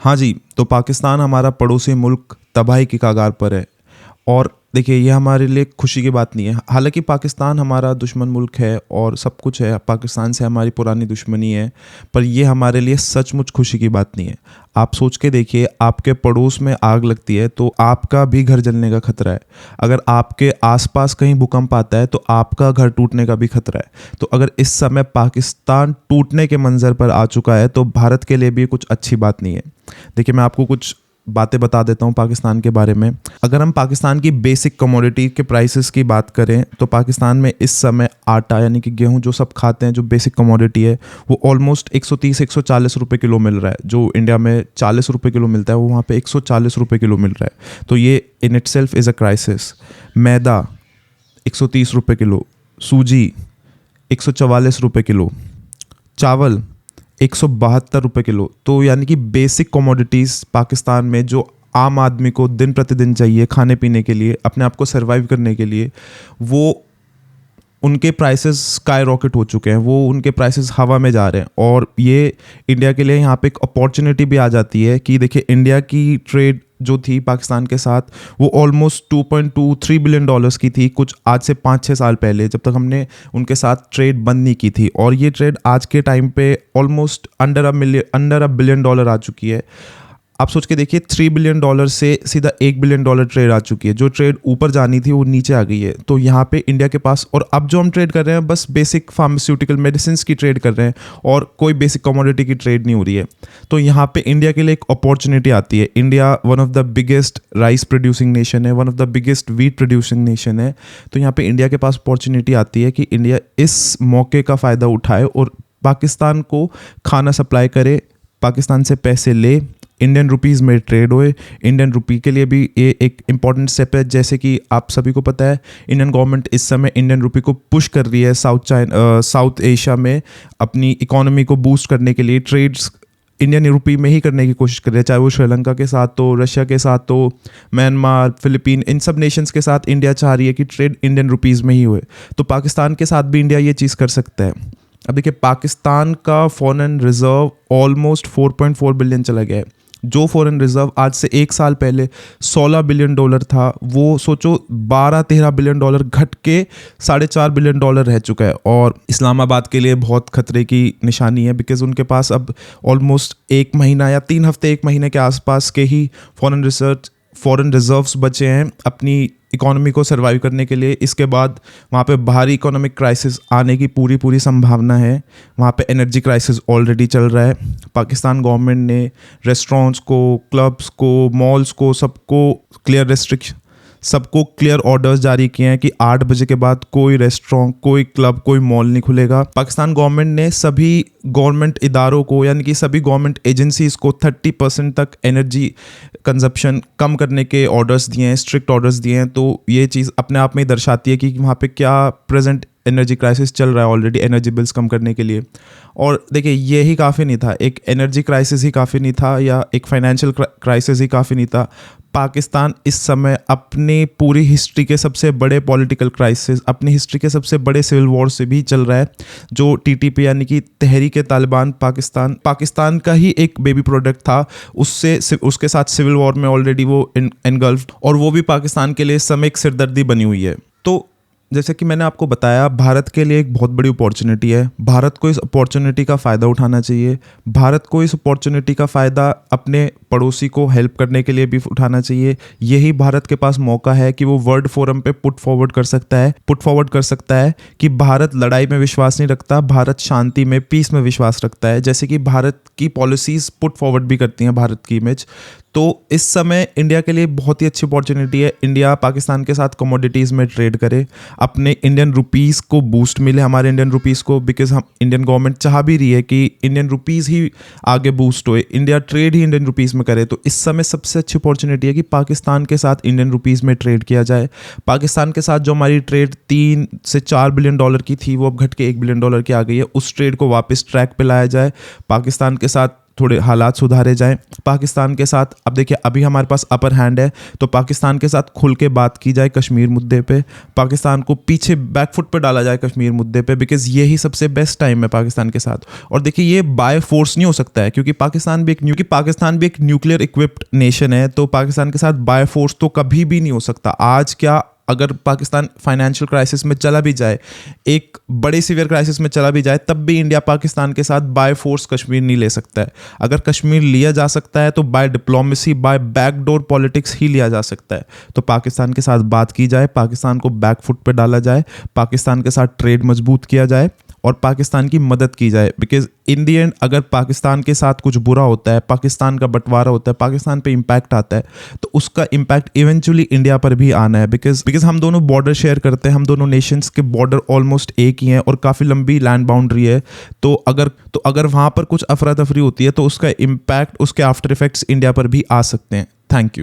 हाँ जी, तो पाकिस्तान हमारा पड़ोसी मुल्क तबाही की कगार पर है। और देखिए, ये हमारे लिए खुशी की बात नहीं है। हालांकि पाकिस्तान हमारा दुश्मन मुल्क है और सब कुछ है, पाकिस्तान से हमारी पुरानी दुश्मनी है, पर ये हमारे लिए सचमुच खुशी की बात नहीं है। आप सोच के देखिए, आपके पड़ोस में आग लगती है तो आपका भी घर जलने का खतरा है। अगर आपके आसपास कहीं भूकंप आता है तो आपका घर टूटने का भी खतरा है। तो अगर इस समय पाकिस्तान टूटने के मंजर पर आ चुका है तो भारत के लिए भी कुछ अच्छी बात नहीं है। देखिए, मैं आपको कुछ बातें बता देता हूँ पाकिस्तान के बारे में। अगर हम पाकिस्तान की बेसिक कमोडिटी के प्राइसेस की बात करें तो पाकिस्तान में इस समय आटा यानी कि गेहूं जो सब खाते हैं, जो बेसिक कमोडिटी है, वो ऑलमोस्ट 130-140 रुपए किलो मिल रहा है। जो इंडिया में 40 रुपए किलो मिलता है वो वहाँ पे 140 रुपए किलो मिल रहा है। तो ये in itself is a crisis. मैदा 130 रुपए किलो, सूजी 144 रुपए किलो, चावल 172 रुपए किलो। तो यानी कि बेसिक कमोडिटीज़ पाकिस्तान में जो आम आदमी को दिन प्रतिदिन चाहिए खाने पीने के लिए, अपने आप को सर्वाइव करने के लिए, वो उनके प्राइसेस स्काई रॉकेट हो चुके हैं। वो उनके प्राइसेस हवा में जा रहे हैं। और ये इंडिया के लिए यहाँ पे एक अपॉर्चुनिटी भी आ जाती है कि देखिए, इंडिया की ट्रेड जो थी पाकिस्तान के साथ, वो ऑलमोस्ट 2.23 बिलियन डॉलर्स की थी कुछ आज से 5-6 साल पहले, जब तक हमने उनके साथ ट्रेड बंद नहीं की थी। और ये ट्रेड आज के टाइम पे almost under a billion dollar आ चुकी है। आप सोच के देखिए, 3 बिलियन डॉलर से सीधा 1 बिलियन डॉलर ट्रेड आ चुकी है। जो ट्रेड ऊपर जानी थी वो नीचे आ गई है। तो यहाँ पे इंडिया के पास, और अब जो हम ट्रेड कर रहे हैं बस बेसिक फार्मास्यूटिकल मेडिसिन की ट्रेड कर रहे हैं और कोई बेसिक कमोडिटी की ट्रेड नहीं हो रही है। तो यहाँ पे इंडिया के लिए एक अपॉर्चुनिटी आती है। India one of the biggest rice producing nation है, one of the biggest wheat producing nation है। तो यहाँ पे इंडिया के पास अपॉर्चुनिटी आती है कि इंडिया इस मौके का फ़ायदा उठाए और पाकिस्तान को खाना सप्लाई करे, पाकिस्तान से पैसे ले, इंडियन रुपीज़ में ट्रेड होए। इंडियन रुपी के लिए भी ये एक इम्पॉर्टेंट स्टेप है। जैसे कि आप सभी को पता है, इंडियन गवर्नमेंट इस समय इंडियन रुपी को पुश कर रही है साउथ एशिया में अपनी इकोनॉमी को बूस्ट करने के लिए। ट्रेड्स इंडियन रुपी में ही करने की कोशिश कर रहे हैं, चाहे वो श्रीलंका के साथ हो, रशिया के साथ हो, म्यांमार, फिलीपीन, इन सब नेशंस के साथ इंडिया चाह रही है कि ट्रेड इंडियन रुपीज़ में ही हुए। तो पाकिस्तान के साथ भी इंडिया ये चीज़ कर सकता है। अब देखिए, पाकिस्तान का फॉरेन रिजर्व ऑलमोस्ट 4.4 बिलियन चला गया है। जो फॉरेन रिजर्व आज से 1 साल पहले 16 बिलियन डॉलर था, वो सोचो 12-13 बिलियन डॉलर घट के 4.5 बिलियन डॉलर रह चुका है। और इस्लामाबाद के लिए बहुत खतरे की निशानी है, बिकॉज उनके पास अब ऑलमोस्ट 1 महीना या 3 हफ्ते 1 महीने के आसपास के ही फॉरेन रिजर्व्स बचे हैं अपनी इकोनॉमी को सर्वाइव करने के लिए। इसके बाद वहाँ पे बाहरी इकोनॉमिक क्राइसिस आने की पूरी संभावना है। वहाँ पे एनर्जी क्राइसिस ऑलरेडी चल रहा है। पाकिस्तान गवर्नमेंट ने रेस्टोरेंट्स को, क्लब्स को, मॉल्स को, सबको क्लियर ऑर्डर्स जारी किए हैं कि 8 बजे के बाद कोई रेस्टोरेंट, कोई क्लब, कोई मॉल नहीं खुलेगा। पाकिस्तान गवर्नमेंट ने सभी गवर्नमेंट इदारों को, यानी कि सभी गवर्नमेंट एजेंसीज़ को 30% तक एनर्जी कंजप्शन कम करने के ऑर्डर्स दिए हैं, स्ट्रिक्ट ऑर्डर्स दिए हैं। तो ये चीज़ अपने आप में ही दर्शाती है कि वहाँ पे क्या प्रेजेंट एनर्जी क्राइसिस चल रहा है ऑलरेडी, एनर्जी बिल्स कम करने के लिए। और देखिए, ये ही काफ़ी नहीं था, एक एनर्जी क्राइसिस ही काफ़ी नहीं था, या एक फाइनेंशियल क्राइसिस ही काफ़ी नहीं था। पाकिस्तान इस समय अपनी पूरी हिस्ट्री के सबसे बड़े पॉलिटिकल क्राइसिस, अपनी हिस्ट्री के सबसे बड़े सिविल वॉर से भी चल रहा है। जो टीटीपी यानी कि तहरीक तालिबान पाकिस्तान का ही एक बेबी प्रोडक्ट था, उसके साथ सिविल वॉर में ऑलरेडी वो एनगल्फ्ड, और वो भी पाकिस्तान के लिए इस समय एक सिरदर्दी बनी हुई है। तो जैसे कि मैंने आपको बताया, भारत के लिए एक बहुत बड़ी अपॉर्चुनिटी है। भारत को इस अपॉर्चुनिटी का फ़ायदा उठाना चाहिए। भारत को इस अपॉर्चुनिटी का फ़ायदा अपने पड़ोसी को हेल्प करने के लिए भी उठाना चाहिए। यही भारत के पास मौका है कि वो वर्ल्ड फोरम पे पुट फॉरवर्ड कर सकता है कि भारत लड़ाई में विश्वास नहीं रखता, भारत शांति में, पीस में विश्वास रखता है। जैसे कि भारत की पॉलिसीज़ पुट फॉरवर्ड भी करती हैं भारत की इमेज। तो इस समय इंडिया के लिए बहुत ही अच्छी अपॉर्चुनिटी है। इंडिया पाकिस्तान के साथ कमोडिटीज़ में ट्रेड करे, अपने इंडियन रुपीज़ को बूस्ट मिले, हमारे इंडियन रुपीज़ को, बिकॉज हम इंडियन गवर्नमेंट चाह भी रही है कि इंडियन रुपीज़ ही आगे बूस्ट होए, इंडिया ट्रेड ही इंडियन रुपीज़ में करे। तो इस समय सबसे अच्छी अपॉर्चुनिटी है कि पाकिस्तान के साथ इंडियन रुपीज़ में ट्रेड किया जाए। पाकिस्तान के साथ जो हमारी ट्रेड 3 से 4 बिलियन डॉलर की थी, वो अब घट के 1 बिलियन डॉलर की आ गई है। उस ट्रेड को वापस ट्रैक पे लाया जाए। पाकिस्तान के साथ थोड़े हालात सुधारे जाएं पाकिस्तान के साथ। अब देखिए अभी हमारे पास अपर हैंड है, तो पाकिस्तान के साथ खुल के बात की जाए कश्मीर मुद्दे पे, पाकिस्तान को पीछे बैकफुट पे डाला जाए कश्मीर मुद्दे पे, बिकॉज यही सबसे बेस्ट टाइम है पाकिस्तान के साथ। और देखिए ये बाय फोर्स नहीं हो सकता है, क्योंकि पाकिस्तान भी एक न्यूक्लियर इक्विप्ड नेशन है, तो पाकिस्तान के साथ बाय फोर्स तो कभी भी नहीं हो सकता। आज क्या, अगर पाकिस्तान फाइनेंशियल क्राइसिस में चला भी जाए, एक बड़े सीवियर क्राइसिस में चला भी जाए, तब भी इंडिया पाकिस्तान के साथ बाय फोर्स कश्मीर नहीं ले सकता है। अगर कश्मीर लिया जा सकता है तो by diplomacy, by backdoor politics ही लिया जा सकता है। तो पाकिस्तान के साथ बात की जाए, पाकिस्तान को बैकफुट पे डाला जाए, पाकिस्तान के साथ ट्रेड मजबूत किया जाए और पाकिस्तान की मदद की जाए। बिकॉज इन दी एंड अगर पाकिस्तान के साथ कुछ बुरा होता है, पाकिस्तान का बंटवारा होता है, पाकिस्तान पे इम्पैक्ट आता है, तो उसका इम्पैक्ट इवेंचुअली इंडिया पर भी आना है। बिकॉज हम दोनों बॉर्डर शेयर करते हैं, हम दोनों नेशंस के बॉर्डर ऑलमोस्ट एक ही हैं और काफ़ी लंबी लैंड बाउंड्री है। तो अगर वहाँ पर कुछ अफरा तफरी होती है तो उसका इम्पैक्ट, उसके आफ्टर इफेक्ट्स इंडिया पर भी आ सकते हैं। Thank you.